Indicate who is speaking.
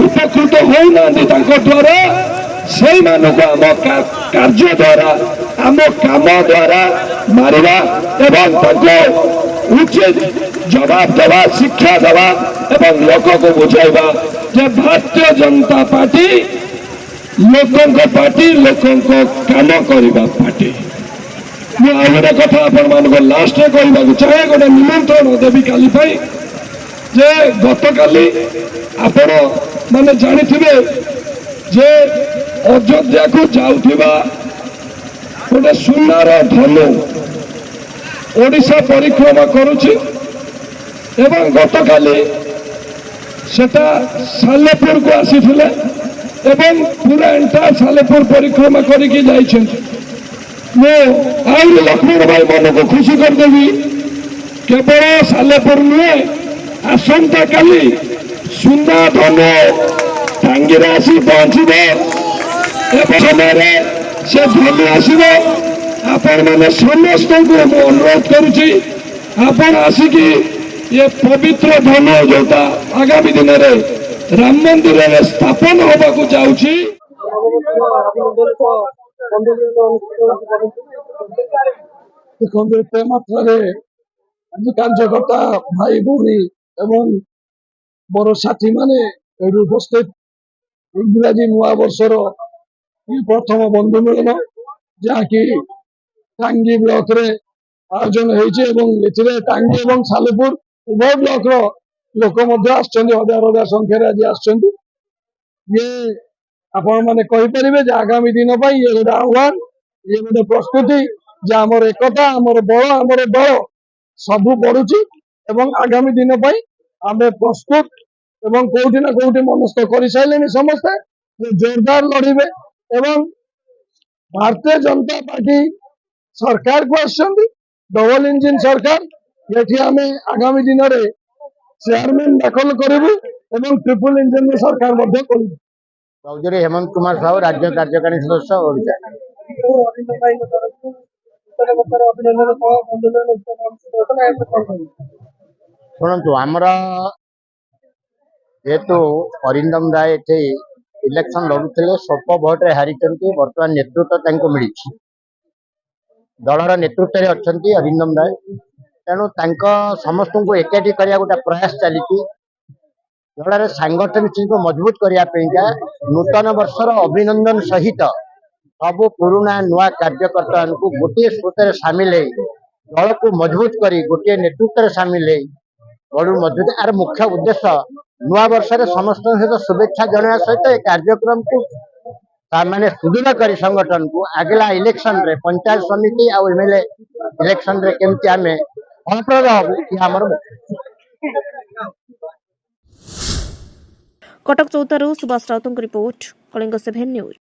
Speaker 1: उपकृत होना द्वारा से आम कार्य द्वारा आम काम द्वारा मारिबा एवं उचित जवाब देवा शिक्षा देवा एवं लोक को बुझाइबा जे भारतीय जनता पार्टी लोकों पार्टी लोकों काम करने पार्टी। मुझे कथा आप लास्ट कहूँ चाहे गोटे निमंत्रण देवी काली जे गत काली आपण माने जानी जे अयोध्या को जाऊथिबा गोटे सुनार धनु ओडिशा परिक्रमा करुछि एवं गत काली सेटा सालेपुर को आसीथिले एवं पूरा एंटायर सालेपुर परिक्रमा करिकी जाइछन। मो आउर लक्ष्मण भाई मन को खुशी करदेवी केवल सालेपुर नुहे आसंता काली सुना धनु टांगीरे आसी पहुंचबे समय से धनु आसब आपण मैंने समस्त को अनुरोध करुच्ची आपण आसिकी ये पवित्र धनु जोटा आगामी दिन में राम मंदिर में स्थापन होगा जाऊँगी। कार्यकर्ता भाई भौणी एवं बड़ साथी माने उपस्थित इंग्राजी नुआ वर्षर प्रथम बंधु मिलन जहाँकि टांगी ब्लॉक रे आयोजन होती टांगी और सालेपुर उभय ब्लॉक लोक हजार हजार संख्यार आज आसछन्ति। ये आपण माने कहि परिबे जे आगामी दिन पर ये गोटे आह्वान ये गोटे प्रस्तुति जे आमर एकता आमर बल आमर दल सबू बढ़ुची एवं आगामी दिन पर आम प्रस्तुत एवं कोउठी ना कोउठी मनस्थ कर सारे समस्ते जोरदार लड़े एवं भारतीय जनता पार्टी सरकार को आसछन्ति डबल इंजिन सरकार ये आम आगामी दिन में चेयरमैन दाखल करूँ एवं ट्रिपल इंजिन सरकार
Speaker 2: चौधरी हेमंत कुमार साहू राज्य कार्यकारी सदस्य ओडिशा। शुणु आमर जेहेतु अरिंदम राय ये इलेक्शन लड़ुते स्वल्प भोटे हारी बर्तमान नेतृत्व मिली दलर नेतृत्व अच्छा अरिंदम राय तेणु समस्त को एकाठी करने गोटे प्रयास चली दल सांगठनिक को मजबूत करने नूतन वर्षर अभिनंदन सहित सब पुराना नुआ कार्यकर्ता को गोटे स्रोत सामिल दल को मजबूत कर गोटे नेतृत्व सामिल बड़ू मजबूत आर मुख्य उद्देश्य नुआ वर्ष समस्त सहित शुभेच्छा जनाया सहित कार्यक्रम को माने सुदृढ़ कर संगठन को आगला इलेक्शन रे पंचायत समिति आ एमएलए इलेक्शन रे केमती आमे फलप्रद हबु
Speaker 3: कटक 14 सुभाष राउतଙ୍କ रिपोर्ट कलिंग 7 न्यूज।